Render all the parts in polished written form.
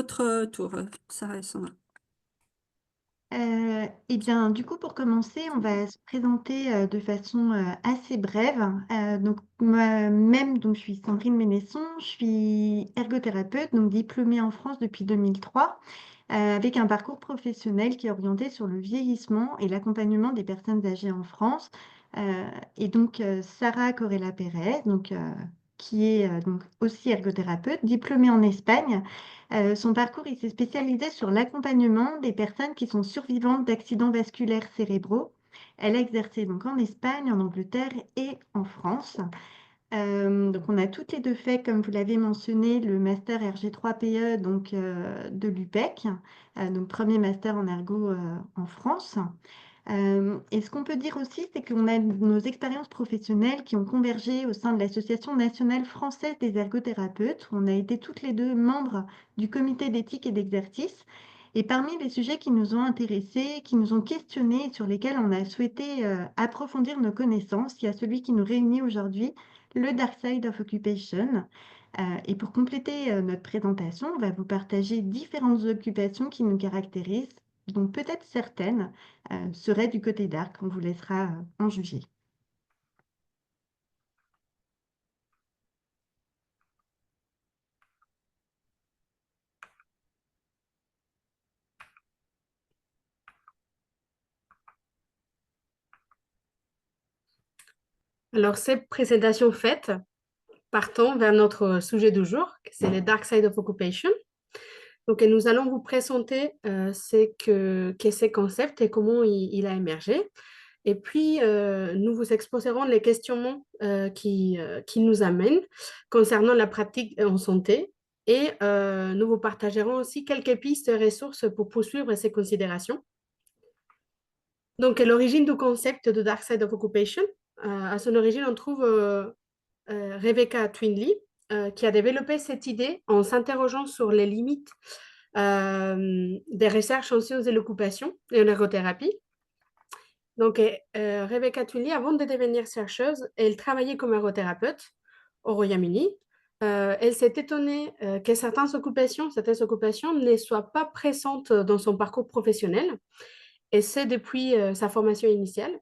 votre tour, Sarah et Sandra. Eh bien, du coup, pour commencer, on va se présenter, de façon, assez brève. Donc moi-même, donc je suis Sandrine Ménesson, je suis ergothérapeute, donc diplômée en France depuis 2003, avec un parcours professionnel qui est orienté sur le vieillissement et l'accompagnement des personnes âgées en France. Heu et donc Sarah Corella Pérez, donc qui est, donc aussi ergothérapeute, diplômée en Espagne. Son parcours, il s'est spécialisé sur l'accompagnement des personnes qui sont survivantes d'accidents vasculaires cérébraux. Elle a exercé donc en Espagne, en Angleterre et en France. Donc on a toutes les 2 fait, comme vous l'avez mentionné, le master RG3PE donc de l'UPEC, donc 1er master en ergo, en France. Et ce qu'on peut dire aussi, c'est qu'on a nos expériences professionnelles qui ont convergé au sein de l'Association nationale française des ergothérapeutes. On a été toutes les 2 membres du comité d'éthique et d'exercice. Et parmi les sujets qui nous ont intéressés, qui nous ont questionnés et sur lesquels on a souhaité, approfondir nos connaissances, il y a celui qui nous réunit aujourd'hui, le Dark Side of Occupation. Et pour compléter, notre présentation, on va vous partager différentes occupations qui nous caractérisent, dont peut-être certaines seraient du côté dark. On vous laissera en juger. Alors, cette présentation faite, partons vers notre sujet du jour, c'est le Dark Side of Occupation. Donc, nous allons vous présenter qu'est ce concept et comment il a émergé. Et puis, nous vous exposerons les questionnements qui nous amènent concernant la pratique en santé. Et nous vous partagerons aussi quelques pistes et ressources pour poursuivre ces considérations. Donc, l'origine du concept de Dark Side of Occupation, à son origine, on trouve Rebecca Twinley, qui a développé cette idée en s'interrogeant sur les limites des recherches en sciences de l'occupation et en ergothérapie. Donc, Rebecca Twinley, avant de devenir chercheuse, elle travaillait comme ergothérapeute au Royaume-Uni. Elle s'est étonnée que certaines occupations ne soient pas présentes dans son parcours professionnel, et c'est depuis sa formation initiale.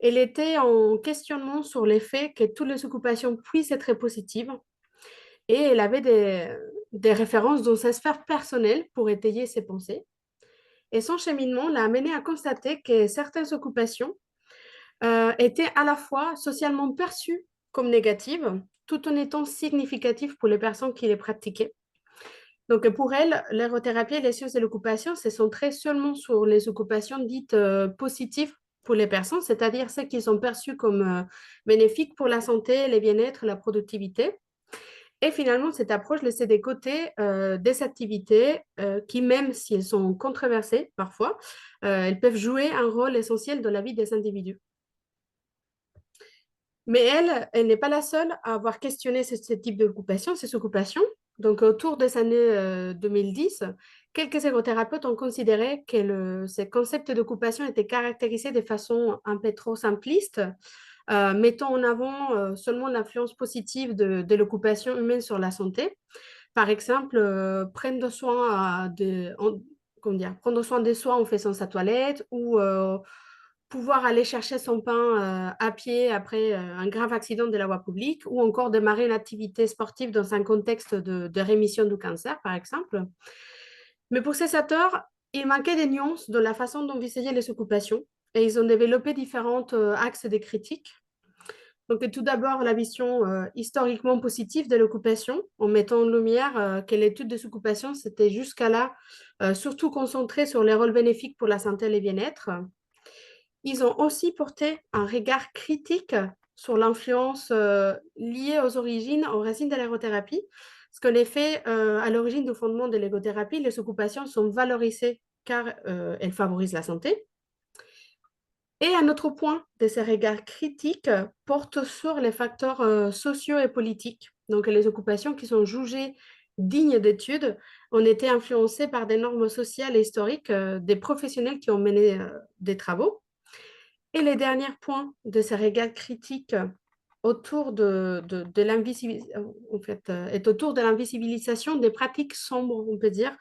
Elle était en questionnement sur le fait que toutes les occupations puissent être positives, et elle avait des références dans sa sphère personnelle pour étayer ses pensées. Et son cheminement l'a amené à constater que certaines occupations étaient à la fois socialement perçues comme négatives, tout en étant significatives pour les personnes qui les pratiquaient. Donc pour elle, l'aérothérapie et les sciences de l'occupation se centraient seulement sur les occupations dites positives pour les personnes, c'est-à-dire celles qui sont perçues comme bénéfiques pour la santé, le bien-être, la productivité. Et finalement, cette approche laissait de côté des activités qui, même si elles sont controversées parfois, elles peuvent jouer un rôle essentiel dans la vie des individus. Mais elle n'est pas la seule à avoir questionné ce type d'occupation, ces occupations. Donc, autour des années 2010, quelques ergothérapeutes ont considéré que ces concepts d'occupation étaient caractérisés de façon un peu trop simpliste, mettant en avant seulement l'influence positive de l'occupation humaine sur la santé. Par exemple, prendre soin de soi en faisant sa toilette, ou pouvoir aller chercher son pain à pied après un grave accident de la voie publique, ou encore démarrer une activité sportive dans un contexte de rémission du cancer, par exemple. Mais pour ces auteurs, il manquait des nuances dans la façon d'envisager les occupations, et ils ont développé différents axes de critique. Donc, tout d'abord, la vision historiquement positive de l'occupation, en mettant en lumière que l'étude des occupations s'était jusqu'à là surtout concentrée sur les rôles bénéfiques pour la santé et le bien-être. Ils ont aussi porté un regard critique sur l'influence liée aux origines, aux racines de l'aérothérapie, parce qu'en effet, à l'origine du fondement de l'égothérapie, les occupations sont valorisées car elles favorisent la santé. Et un autre point de ces regards critiques porte sur les facteurs sociaux et politiques. Donc, les occupations qui sont jugées dignes d'études ont été influencées par des normes sociales et historiques des professionnels qui ont mené des travaux. Et les derniers points de ces regards critiques autour en fait, est autour de l'invisibilisation des pratiques sombres, on peut dire,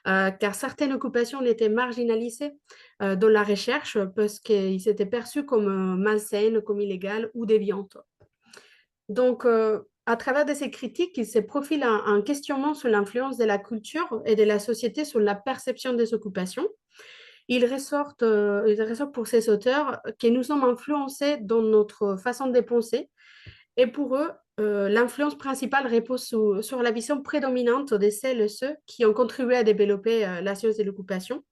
car certaines occupations étaient marginalisées dans la recherche parce qu'ils étaient perçus comme malsaines, comme illégales ou déviantes. Donc, à travers de ces critiques, il se profile un questionnement sur l'influence de la culture et de la société sur la perception des occupations. Il ressort pour ces auteurs que nous sommes influencés dans notre façon de penser et pour eux, l'influence principale repose sur la vision prédominante de celles et ceux qui ont contribué à développer la science de l'occupation,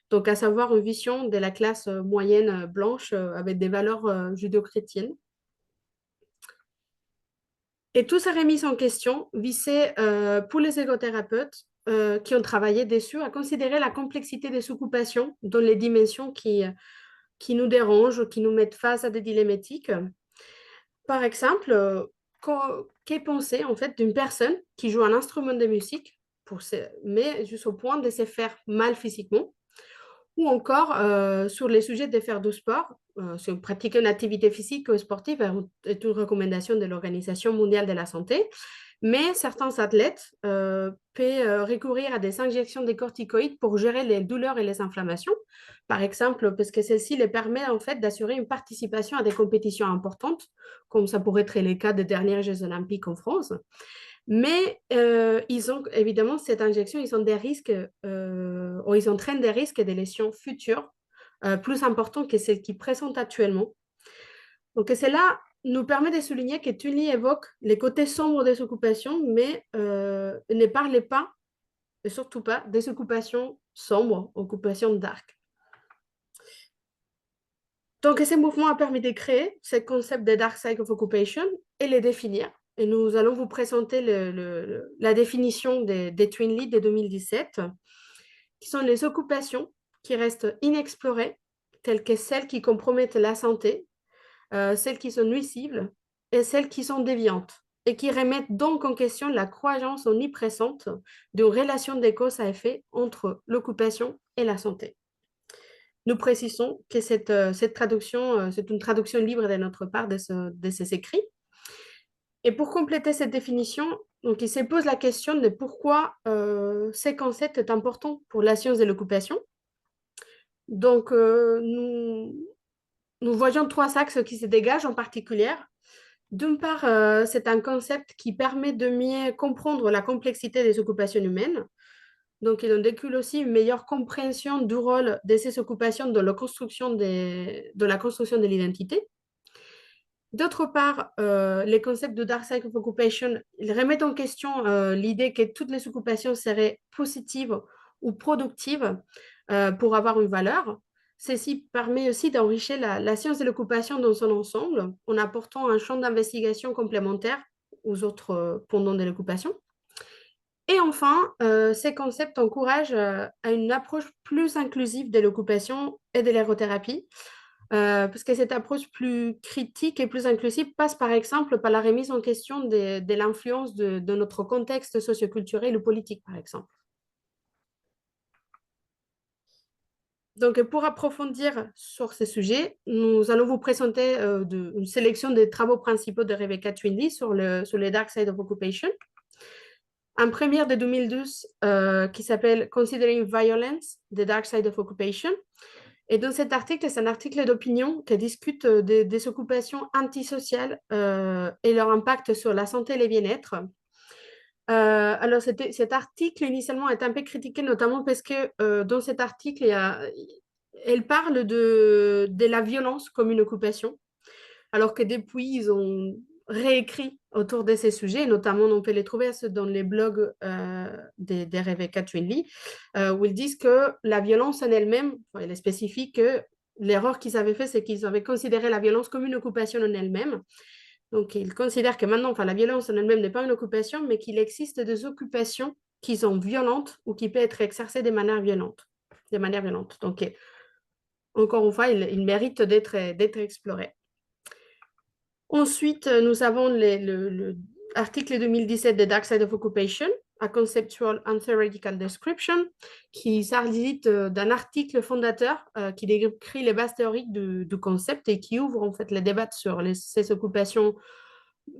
donc à savoir une vision de la classe moyenne blanche avec des valeurs judéo-chrétiennes. Et tout ça remis en question visait pour les égothérapeutes qui ont travaillé dessus à considérer la complexité des occupations dans les dimensions qui nous dérangent, qui nous mettent face à des dilemmes éthiques. Par exemple, qu'est pensé en fait d'une personne qui joue un instrument de musique, mais juste au point de se faire mal physiquement, ou encore sur les sujets de faire du sport. Si pratiquer une activité physique ou sportive est une recommandation de l'Organisation mondiale de la santé, mais certains athlètes peuvent recourir à des injections de corticoïdes pour gérer les douleurs et les inflammations, par exemple, parce que celle-ci les permet en fait d'assurer une participation à des compétitions importantes, comme ça pourrait être le cas des derniers Jeux olympiques en France. Mais ils ont évidemment cette injection, ils ont des risques, ou ils entraînent des risques de lésions futures plus importants que celles qu'ils présentent actuellement. Donc cela nous permet de souligner que Tunley évoque les côtés sombres des occupations, mais ne parlait pas, et surtout pas, des occupations sombres, occupations dark. Donc ce mouvement a permis de créer ce concept de dark side of occupation et les définir. Et nous allons vous présenter la définition des Twinly de 2017, qui sont les occupations qui restent inexplorées, telles que celles qui compromettent la santé, celles qui sont nuisibles et celles qui sont déviantes, et qui remettent donc en question la croyance omniprésente d'une relation de cause à effet entre l'occupation et la santé. Nous précisons que cette traduction, c'est une traduction libre de notre part de ces écrits. Et pour compléter cette définition, donc, il se pose la question de pourquoi ce concept est important pour la science de l'occupation. Donc, nous voyons trois axes qui se dégagent en particulier. D'une part, c'est un concept qui permet de mieux comprendre la complexité des occupations humaines. Donc, il en découle aussi une meilleure compréhension du rôle de ces occupations dans la construction de l'identité. D'autre part, les concepts de Dark Side of Occupation, ils remettent en question l'idée que toutes les occupations seraient positives ou productives pour avoir une valeur. Ceci permet aussi d'enrichir la science de l'occupation dans son ensemble en apportant un champ d'investigation complémentaire aux autres pendants de l'occupation. Et enfin, ces concepts encouragent à une approche plus inclusive de l'occupation et de l'ergothérapie, parce que cette approche plus critique et plus inclusive passe par exemple par la remise en question de l'influence de notre contexte socioculturel ou politique, par exemple. Donc, pour approfondir sur ce sujet, nous allons vous présenter une sélection des travaux principaux de Rebecca Twinley sur les Dark Side of Occupation. Un premier de 2012 qui s'appelle Considering Violence, The Dark Side of Occupation. Et dans cet article, c'est un article d'opinion qui discute des occupations antisociales et leur impact sur la santé et le bien-être. Alors, cet article, initialement, est un peu critiqué, notamment parce que dans cet article, elle parle de la violence comme une occupation, alors que depuis, ils ont réécrit autour de ces sujets, notamment on peut les trouver dans les blogs de Rebecca Twinley, où ils disent que la violence en elle-même, elle est spécifique, que l'erreur qu'ils avaient fait, c'est qu'ils avaient considéré la violence comme une occupation en elle-même. Donc, ils considèrent que maintenant, la violence en elle-même n'est pas une occupation, mais qu'il existe des occupations qui sont violentes ou qui peuvent être exercées de manière violente. Donc, encore une fois, ils méritent d'être explorés. Ensuite, nous avons l'article 2017 de Dark Side of Occupation, A Conceptual and Theoretical Description, qui s'agit d'un article fondateur qui décrit les bases théoriques du concept et qui ouvre en fait les débats sur ces occupations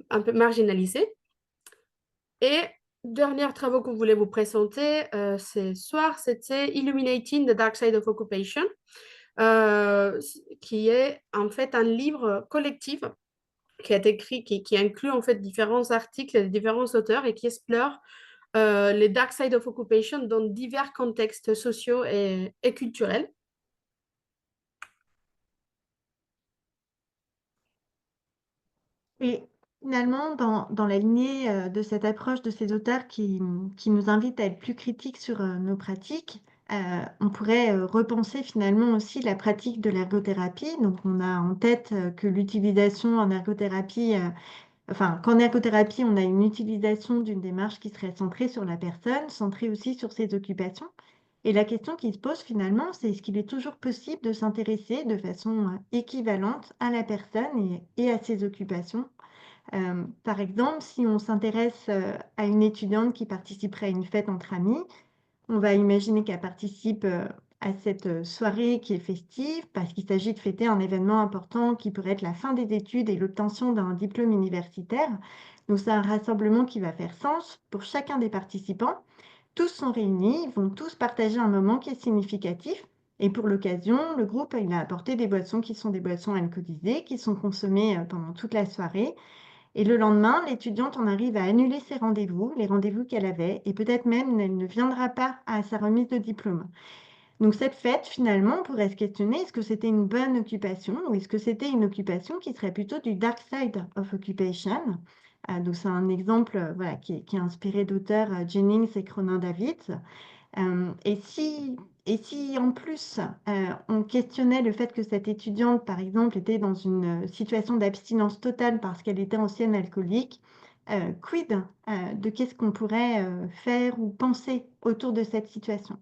un peu marginalisés. Et dernier travaux qu'on voulait vous présenter ce soir, c'était Illuminating the Dark Side of Occupation, qui est en fait un livre collectif qui a été écrit, qui inclut en fait différents articles de différents auteurs et qui explore les Dark Side of Occupation dans divers contextes sociaux et culturels. Et finalement, dans la lignée de cette approche de ces auteurs qui nous invitent à être plus critiques sur nos pratiques, on pourrait repenser finalement aussi la pratique de l'ergothérapie. Donc, on a en tête que l'utilisation en ergothérapie, enfin, qu'en ergothérapie, on a une utilisation d'une démarche qui serait centrée sur la personne, centrée aussi sur ses occupations. Et la question qui se pose finalement, c'est est-ce qu'il est toujours possible de s'intéresser de façon équivalente à la personne et à ses occupations? Par exemple, si on s'intéresse à une étudiante qui participerait à une fête entre amis, on va imaginer qu'elle participe à cette soirée qui est festive parce qu'il s'agit de fêter un événement important qui pourrait être la fin des études et l'obtention d'un diplôme universitaire. Donc c'est un rassemblement qui va faire sens pour chacun des participants. Tous sont réunis, ils vont tous partager un moment qui est significatif. Et pour l'occasion, le groupe il a apporté des boissons qui sont des boissons alcoolisées, qui sont consommées pendant toute la soirée. Et le lendemain, l'étudiante en arrive à annuler ses rendez-vous, les rendez-vous qu'elle avait, et peut-être même elle ne viendra pas à sa remise de diplôme. Donc cette fête, finalement, on pourrait se questionner, est-ce que c'était une bonne occupation ou est-ce que c'était une occupation qui serait plutôt du dark side of occupation? Donc c'est un exemple voilà, qui est inspiré d'auteurs Jennings et Cronin-Davids. Et si en plus on questionnait le fait que cette étudiante, par exemple, était dans une situation d'abstinence totale parce qu'elle était ancienne alcoolique, quid de qu'est-ce qu'on pourrait faire ou penser autour de cette situation?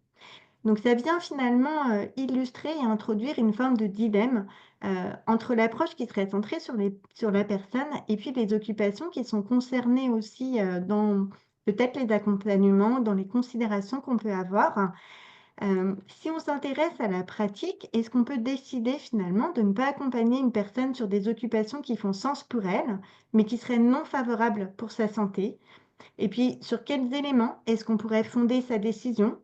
Donc ça vient finalement illustrer et introduire une forme de dilemme entre l'approche qui serait centrée sur la personne et puis les occupations qui sont concernées aussi dans peut-être les accompagnements, dans les considérations qu'on peut avoir. Si on s'intéresse à la pratique, est-ce qu'on peut décider finalement de ne pas accompagner une personne sur des occupations qui font sens pour elle, mais qui seraient non favorables pour sa santé? Et puis, sur quels éléments est-ce qu'on pourrait fonder sa décision?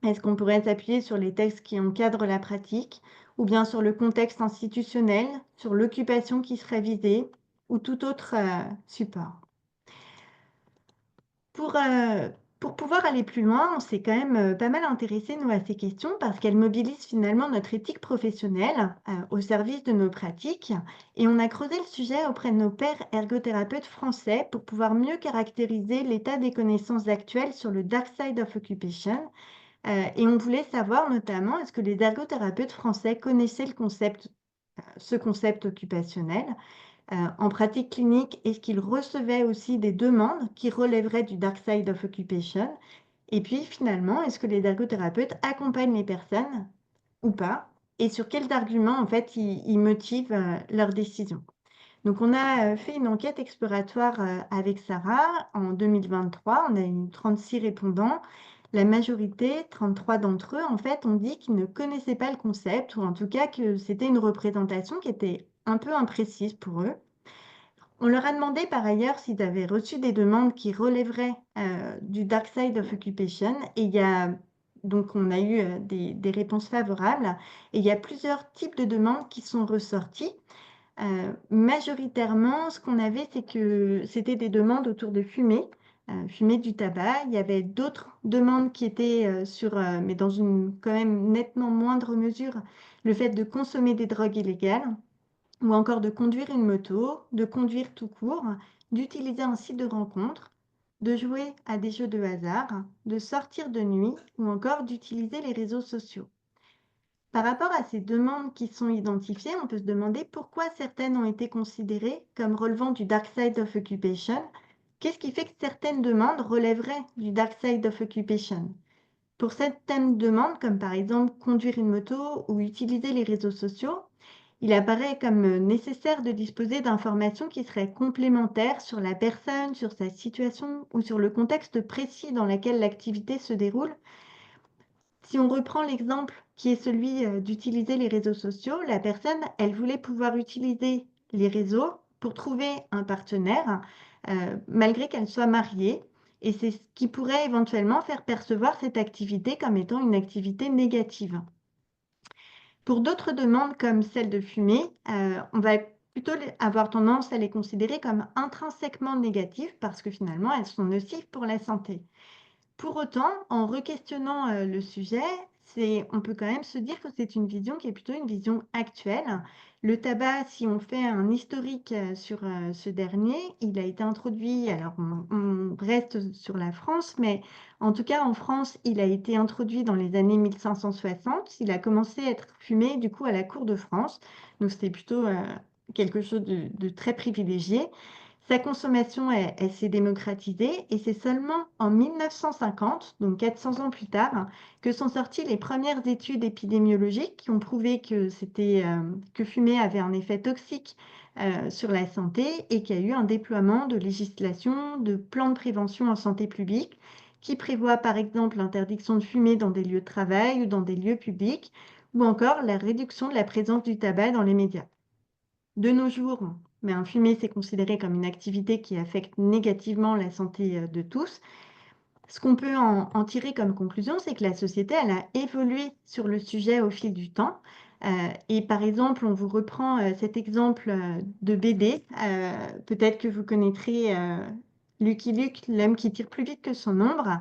Est-ce qu'on pourrait s'appuyer sur les textes qui encadrent la pratique, ou bien sur le contexte institutionnel, sur l'occupation qui serait visée, ou tout autre support? Pour, euh, pour pouvoir aller plus loin, on s'est quand même pas mal intéressé, nous, à ces questions parce qu'elles mobilisent finalement notre éthique professionnelle au service de nos pratiques. Et on a creusé le sujet auprès de nos pairs ergothérapeutes français pour pouvoir mieux caractériser l'état des connaissances actuelles sur le dark side of occupation. Et on voulait savoir notamment, est-ce que les ergothérapeutes français connaissaient ce concept occupationnel? En pratique clinique, est-ce qu'ils recevaient aussi des demandes qui relèveraient du dark side of occupation? Et puis finalement, est-ce que les ergothérapeutes accompagnent les personnes ou pas? Et sur quels arguments en fait ils motivent leurs décisions? Donc on a fait une enquête exploratoire avec Sarah en 2023. On a eu 36 répondants. La majorité, 33 d'entre eux, en fait, ont dit qu'ils ne connaissaient pas le concept ou en tout cas que c'était une représentation qui était un peu imprécise pour eux. On leur a demandé par ailleurs s'ils avaient reçu des demandes qui relèveraient du dark side of occupation. Et donc on a eu des réponses favorables. Et il y a plusieurs types de demandes qui sont ressorties. Majoritairement, ce qu'on avait, c'est que c'était des demandes autour de fumer du tabac. Il y avait d'autres demandes qui étaient mais dans une quand même nettement moindre mesure, le fait de consommer des drogues illégales ou encore de conduire une moto, de conduire tout court, d'utiliser un site de rencontre, de jouer à des jeux de hasard, de sortir de nuit ou encore d'utiliser les réseaux sociaux. Par rapport à ces demandes qui sont identifiées, on peut se demander pourquoi certaines ont été considérées comme relevant du dark side of occupation. Qu'est-ce qui fait que certaines demandes relèveraient du dark side of occupation? Pour certaines demandes, comme par exemple conduire une moto ou utiliser les réseaux sociaux, il apparaît comme nécessaire de disposer d'informations qui seraient complémentaires sur la personne, sur sa situation ou sur le contexte précis dans lequel l'activité se déroule. Si on reprend l'exemple qui est celui d'utiliser les réseaux sociaux, la personne, elle voulait pouvoir utiliser les réseaux pour trouver un partenaire, malgré qu'elle soit mariée. Et c'est ce qui pourrait éventuellement faire percevoir cette activité comme étant une activité négative. Pour d'autres demandes comme celle de fumer, on va plutôt avoir tendance à les considérer comme intrinsèquement négatives parce que finalement, elles sont nocives pour la santé. Pour autant, en requestionnant le sujet, on peut quand même se dire que c'est une vision qui est plutôt une vision actuelle. Le tabac, si on fait un historique sur ce dernier, il a été introduit, alors on reste sur la France, mais en tout cas en France, il a été introduit dans les années 1560. Il a commencé à être fumé du coup à la cour de France, donc c'était plutôt quelque chose de très privilégié. Sa consommation, elle s'est démocratisée et c'est seulement en 1950, donc 400 ans plus tard, que sont sorties les premières études épidémiologiques qui ont prouvé que fumer avait un effet toxique sur la santé et qu'il y a eu un déploiement de législation, de plans de prévention en santé publique qui prévoient par exemple l'interdiction de fumer dans des lieux de travail ou dans des lieux publics ou encore la réduction de la présence du tabac dans les médias. De nos jours, fumer, c'est considéré comme une activité qui affecte négativement la santé de tous. Ce qu'on peut en tirer comme conclusion, c'est que la société, elle a évolué sur le sujet au fil du temps. Et par exemple, on vous reprend cet exemple de bébé. Peut-être que vous connaîtrez Lucky Luke, l'homme qui tire plus vite que son ombre.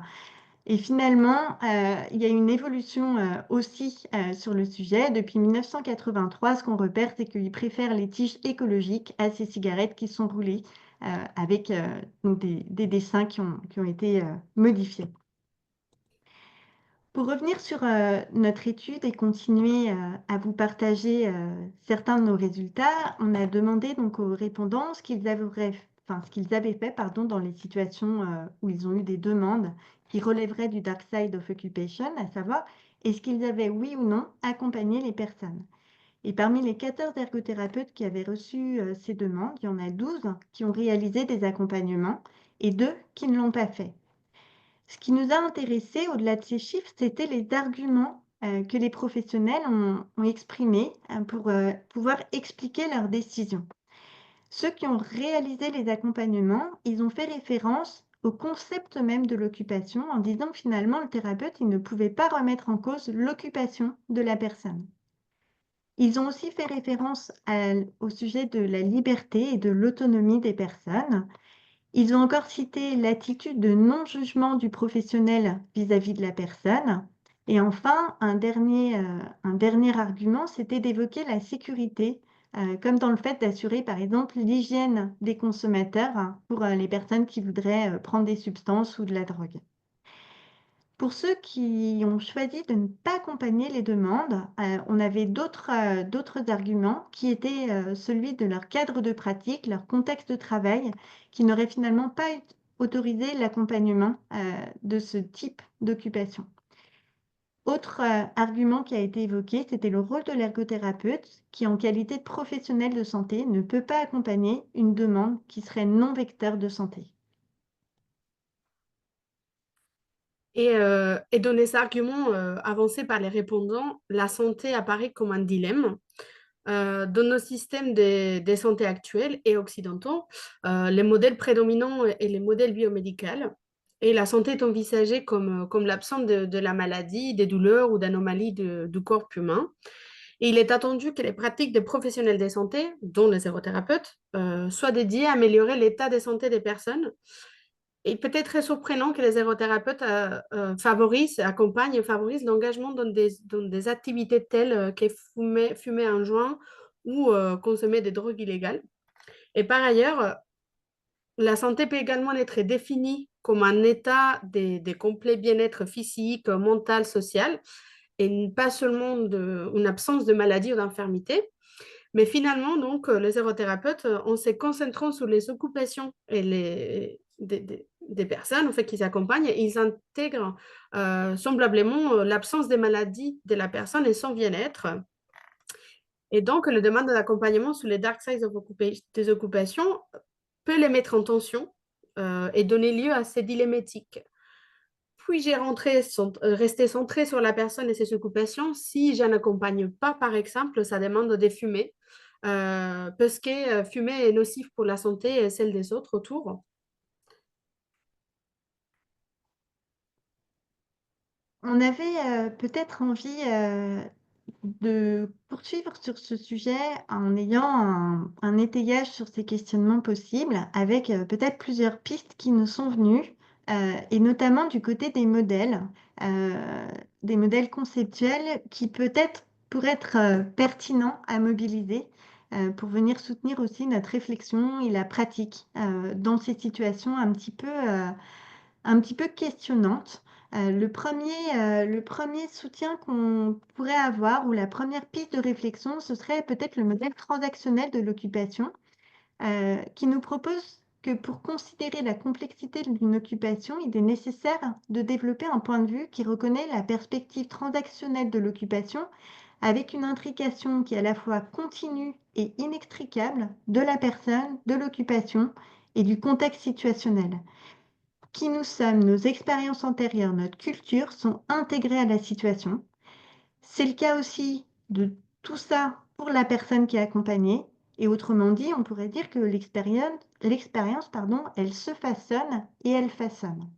Et finalement, il y a une évolution aussi sur le sujet. Depuis 1983, ce qu'on repère, c'est qu'ils préfèrent les tiges écologiques à ces cigarettes qui sont roulées avec donc des dessins qui ont été modifiés. Pour revenir sur notre étude et continuer à vous partager certains de nos résultats, on a demandé donc aux répondants ce qu'ils avaient fait dans les situations où ils ont eu des demandes qui relèveraient du Dark Side of Occupation, à savoir est-ce qu'ils avaient oui ou non accompagné les personnes. Et parmi les 14 ergothérapeutes qui avaient reçu ces demandes, il y en a 12 qui ont réalisé des accompagnements et 2 qui ne l'ont pas fait. Ce qui nous a intéressés, au-delà de ces chiffres, c'était les arguments que les professionnels ont exprimés pour pouvoir expliquer leurs décisions. Ceux qui ont réalisé les accompagnements, ils ont fait référence au concept même de l'occupation en disant que finalement, le thérapeute, il ne pouvait pas remettre en cause l'occupation de la personne. Ils ont aussi fait référence au sujet de la liberté et de l'autonomie des personnes. Ils ont encore cité l'attitude de non-jugement du professionnel vis-à-vis de la personne. Et enfin, un dernier argument, c'était d'évoquer la sécurité, comme dans le fait d'assurer, par exemple, l'hygiène des consommateurs pour les personnes qui voudraient prendre des substances ou de la drogue. Pour ceux qui ont choisi de ne pas accompagner les demandes, on avait d'autres arguments qui étaient celui de leur cadre de pratique, leur contexte de travail, qui n'auraient finalement pas autorisé l'accompagnement de ce type d'occupation. Autre argument qui a été évoqué, c'était le rôle de l'ergothérapeute qui, en qualité de professionnel de santé, ne peut pas accompagner une demande qui serait non vecteur de santé. Et dans les arguments avancés par les répondants, la santé apparaît comme un dilemme. Dans nos systèmes de santé actuels et occidentaux, les modèles prédominants et les modèles biomédicaux, et la santé est envisagée comme l'absence de la maladie, des douleurs ou d'anomalies du corps humain. Et il est attendu que les pratiques des professionnels de santé, dont les ergothérapeutes, soient dédiées à améliorer l'état de santé des personnes. Et peut-être très surprenant que les ergothérapeutes accompagnent et favorisent l'engagement dans des activités telles que fumer un joint ou consommer des drogues illégales. Et par ailleurs, la santé peut également être définie comme un état de complet bien-être physique, mental, social, et pas seulement une absence de maladie ou d'infirmité. Mais finalement, donc, les ergothérapeutes, en se concentrant sur les occupations et des personnes en fait, qui s'accompagnent, ils intègrent semblablement l'absence des maladies de la personne et son bien-être. Et donc, le demande d'accompagnement sur les dark sides des occupations peut les mettre en tension et donner lieu à ces dilemmes éthiques. Puis-je rester centré sur la personne et ses occupations si je n'accompagne pas, par exemple, sa demande de fumer parce que fumer est nocif pour la santé et celle des autres autour. On avait peut-être envie de poursuivre sur ce sujet en ayant un étayage sur ces questionnements possibles, avec peut-être plusieurs pistes qui nous sont venues, et notamment du côté euh, des modèles conceptuels qui peut-être pourraient être pertinents à mobiliser pour venir soutenir aussi notre réflexion et la pratique dans ces situations un petit peu questionnante. Le premier soutien qu'on pourrait avoir ou la première piste de réflexion, ce serait peut-être le modèle transactionnel de l'occupation, qui nous propose que pour considérer la complexité d'une occupation, il est nécessaire de développer un point de vue qui reconnaît la perspective transactionnelle de l'occupation avec une intrication qui est à la fois continue et inextricable de la personne, de l'occupation et du contexte situationnel. Qui nous sommes, nos expériences antérieures, notre culture sont intégrées à la situation. C'est le cas aussi de tout ça pour la personne qui est accompagnée. Et autrement dit, on pourrait dire que l'expérience, elle se façonne et elle façonne.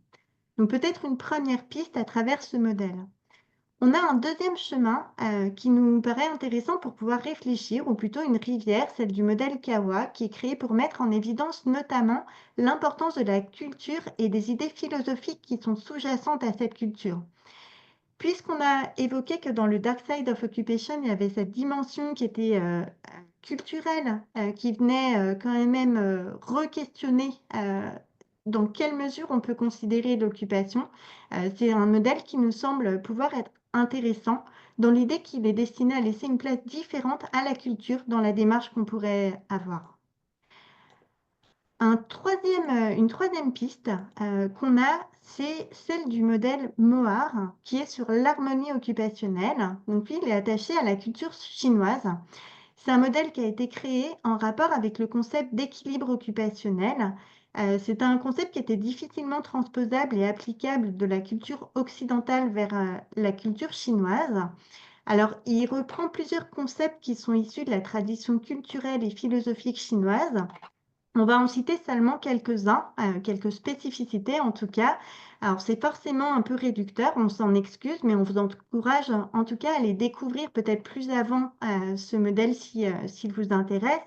Donc peut-être une première piste à travers ce modèle. On a un deuxième chemin qui nous paraît intéressant pour pouvoir réfléchir, ou plutôt une rivière, celle du modèle Kawa, qui est créé pour mettre en évidence notamment l'importance de la culture et des idées philosophiques qui sont sous-jacentes à cette culture. Puisqu'on a évoqué que dans le Dark Side of Occupation, il y avait cette dimension qui était culturelle, qui venait quand même re-questionner dans quelle mesure on peut considérer l'occupation. C'est un modèle qui nous semble pouvoir être intéressant dans l'idée qu'il est destiné à laisser une place différente à la culture dans la démarche qu'on pourrait avoir. Une troisième piste qu'on a, c'est celle du modèle Mohar, qui est sur l'harmonie occupationnelle. Donc lui, il est attaché à la culture chinoise. C'est un modèle qui a été créé en rapport avec le concept d'équilibre occupationnel. C'est un concept qui était difficilement transposable et applicable de la culture occidentale vers la culture chinoise. Alors, il reprend plusieurs concepts qui sont issus de la tradition culturelle et philosophique chinoise. On va en citer seulement quelques-uns, quelques spécificités en tout cas. Alors, c'est forcément un peu réducteur, on s'en excuse, mais on vous encourage en tout cas à aller découvrir peut-être plus avant ce modèle s'il vous intéresse.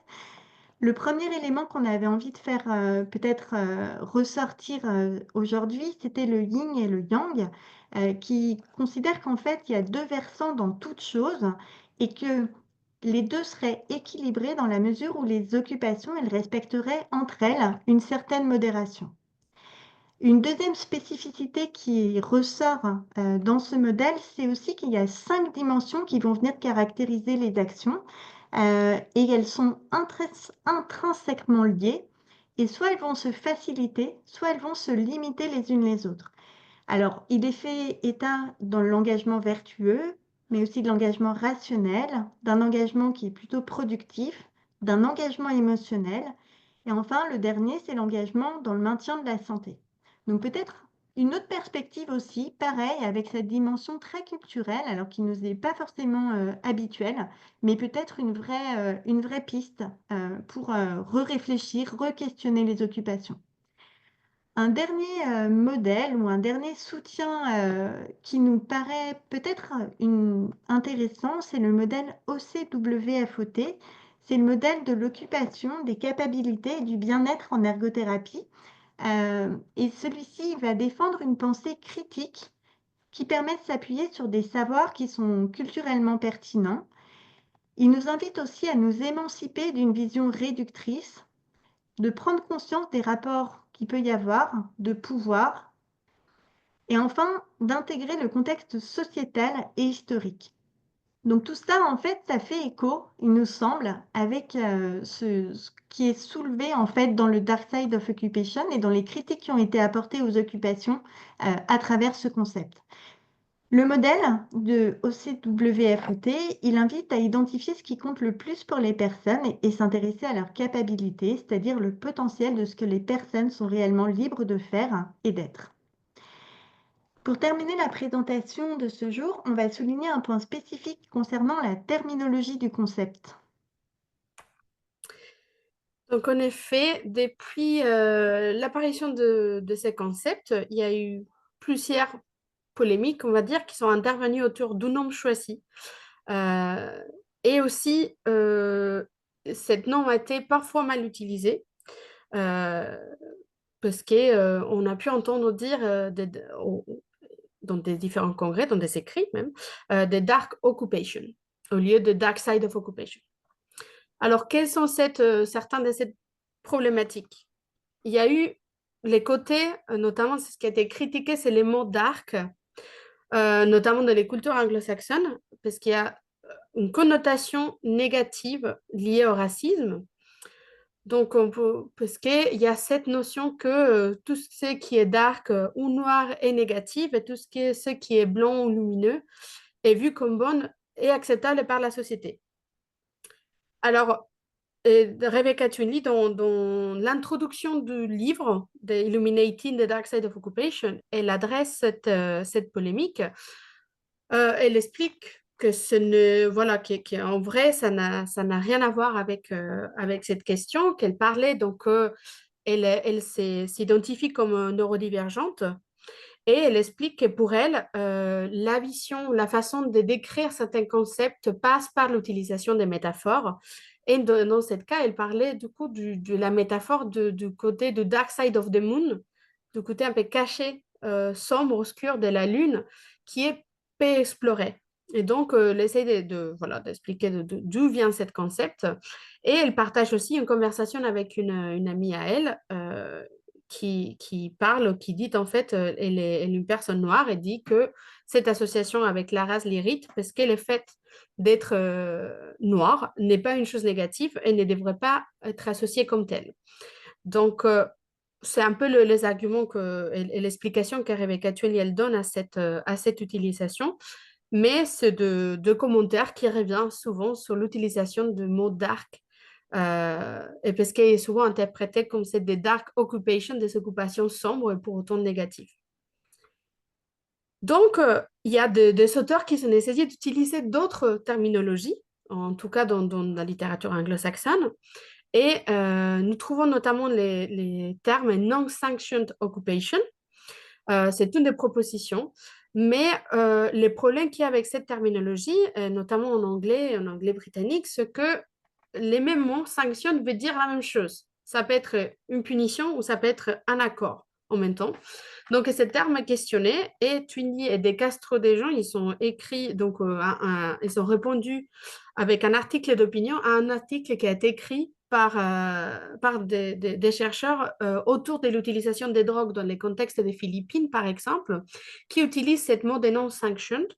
Le premier élément qu'on avait envie de faire peut-être ressortir aujourd'hui, c'était le yin et le yang, qui considèrent qu'en fait, il y a deux versants dans toute chose et que les deux seraient équilibrés dans la mesure où les occupations, elles respecteraient entre elles une certaine modération. Une deuxième spécificité qui ressort dans ce modèle, c'est aussi qu'il y a 5 dimensions qui vont venir caractériser les actions et elles sont intrinsèquement liées et soit elles vont se faciliter, soit elles vont se limiter les unes les autres. Alors, il est fait état dans l'engagement vertueux, mais aussi de l'engagement rationnel, d'un engagement qui est plutôt productif, d'un engagement émotionnel. Et enfin, le dernier, c'est l'engagement dans le maintien de la santé. Donc peut-être une autre perspective aussi, pareil, avec cette dimension très culturelle, alors qui ne nous est pas forcément habituelle, mais peut-être une vraie piste pour re-réfléchir, re-questionner les occupations. Un dernier modèle ou un dernier soutien qui nous paraît peut-être intéressant, c'est le modèle OCWFOT. C'est le modèle de l'occupation, des capacités et du bien-être en ergothérapie. Et celui-ci va défendre une pensée critique qui permet de s'appuyer sur des savoirs qui sont culturellement pertinents. Il nous invite aussi à nous émanciper d'une vision réductrice, de prendre conscience des rapports qu'il peut y avoir, de pouvoir, et enfin d'intégrer le contexte sociétal et historique. Donc tout ça, en fait, ça fait écho, il nous semble, avec ce qui est soulevé en fait dans le Dark Side of Occupation et dans les critiques qui ont été apportées aux occupations à travers ce concept. Le modèle de OCWFOT, il invite à identifier ce qui compte le plus pour les personnes et s'intéresser à leurs capacités, c'est-à-dire le potentiel de ce que les personnes sont réellement libres de faire et d'être. Pour terminer la présentation de ce jour, on va souligner un point spécifique concernant la terminologie du concept. Donc, en effet, depuis l'apparition de ces concepts, il y a eu plusieurs polémiques, on va dire, qui sont intervenues autour du nombre choisi. Euh, et aussi, cette norme a été parfois mal utilisée euh, parce qu'on a pu entendre dire dans des différents congrès, dans des écrits même, des dark occupation au lieu de dark side of occupation. Alors, quelles sont certaines de ces problématiques? Il y a eu les côtés, notamment ce qui a été critiqué, c'est les mots dark, notamment dans les cultures anglo-saxonnes, parce qu'il y a une connotation négative liée au racisme. Donc, parce qu'il y a cette notion que tout ce qui est dark ou noir est négatif et tout ce qui est blanc ou lumineux est vu comme bon et acceptable par la société. Alors, Rebecca Twinley, dans l'introduction du livre de Illuminating the Dark Side of Occupation, elle adresse cette polémique. Elle explique que voilà, qu'en vrai, ça n'a rien à voir avec cette question, qu'elle parlait, donc elle s'identifie comme neurodivergente. Et elle explique que pour elle, la vision, la façon de décrire certains concepts passe par l'utilisation des métaphores. Et dans ce cas, elle parlait du coup de la métaphore du côté du dark side of the moon, du côté un peu caché, sombre, obscur de la lune, qui est peu exploré. Et donc, elle essaie voilà, d'expliquer d'où vient ce concept. Et elle partage aussi une conversation avec une amie à elle, qui parle, qui dit en fait, elle est une personne noire et dit que cette association avec la race l'irrite parce qu'elle est faite d'être noire, n'est pas une chose négative et ne devrait pas être associée comme telle. Donc, c'est un peu les arguments et l'explication que Rebecca Twelly elle donne à cette utilisation, mais c'est de commentaires qui reviennent souvent sur l'utilisation du mot dark et parce qu'il est souvent interprété comme c'est des dark occupations, des occupations sombres et pour autant négatives. Donc, il y a des auteurs qui se nécessitent d'utiliser d'autres terminologies, en tout cas dans la littérature anglo-saxonne. Et nous trouvons notamment les termes non-sanctioned occupation. C'est une des propositions. Mais les problèmes qu'il y a avec cette terminologie, notamment en anglais britannique, c'est que les mêmes mots, sanction, veut dire la même chose. Ça peut être une punition ou ça peut être un accord en même temps. Donc, ce terme est questionné et Twinley et De Castro des gens, ils sont écrits, donc ils ont répondu avec un article d'opinion à un article qui a été écrit par des chercheurs autour de l'utilisation des drogues dans les contextes des Philippines, par exemple, qui utilisent cette mot de non-sanctioned.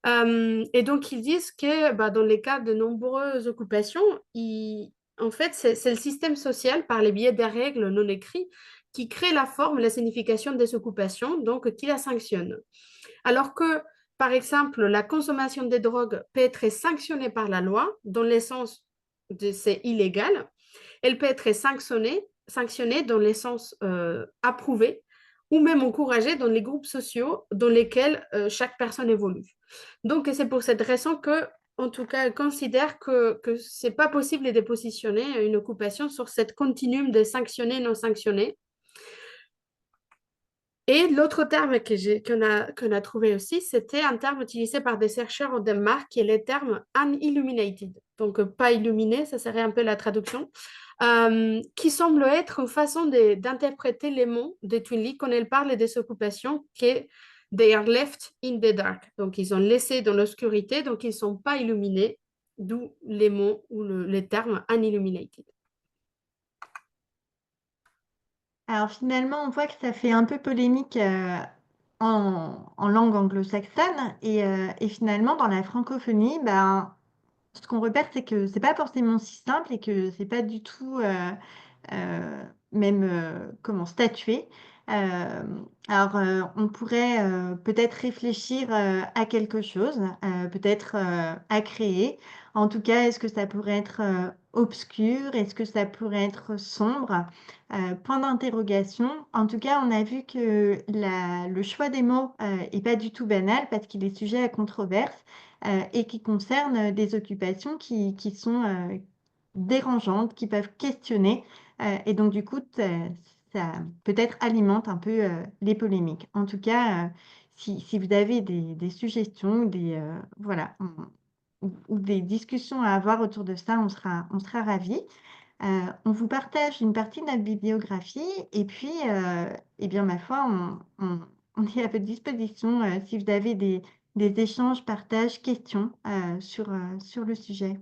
Et donc, ils disent que bah, dans les cas de nombreuses occupations, en fait, c'est le système social, par les biais des règles non écrites, qui crée la forme, la signification des occupations, donc qui la sanctionne. Alors que, par exemple, la consommation des drogues peut être sanctionnée par la loi, dans le sens de c'est illégal. Elle peut être sanctionnée dans le sens approuvé ou même encouragée dans les groupes sociaux dans lesquels chaque personne évolue. Donc, c'est pour cette raison que, en tout cas, elle considère que ce n'est pas possible de positionner une occupation sur cette continuum de sanctionné, non sanctionné. Et l'autre terme qu'on a trouvé aussi, c'était un terme utilisé par des chercheurs au Danemark, qui est le terme unilluminated. Donc, pas illuminé, ça serait un peu la traduction, qui semble être une façon d'interpréter les mots de Twinley quand elle parle des occupations, qui est they are left in the dark. Donc, ils ont laissé dans l'obscurité, donc ils ne sont pas illuminés, d'où les mots ou les termes unilluminated. Alors finalement, on voit que ça fait un peu polémique en langue anglo-saxonne et finalement dans la francophonie, ben, ce qu'on repère, c'est que c'est pas forcément si simple et que c'est pas du tout même comment statuer. Euh, on pourrait peut-être réfléchir à quelque chose, peut-être à créer. En tout cas, est-ce que ça pourrait être obscur? Est-ce que ça pourrait être sombre? Point d'interrogation. En tout cas, on a vu que le choix des mots est pas du tout banal parce qu'il est sujet à controverse et qui concerne des occupations qui sont dérangeantes, qui peuvent questionner. Et donc, du coup, ça peut-être alimente un peu les polémiques. En tout cas, si vous avez des suggestions, voilà, ou des discussions à avoir autour de ça, on sera ravis. On vous partage une partie de notre bibliographie et puis, eh bien, ma foi, on est à votre disposition si vous avez des échanges, partages, questions sur le sujet.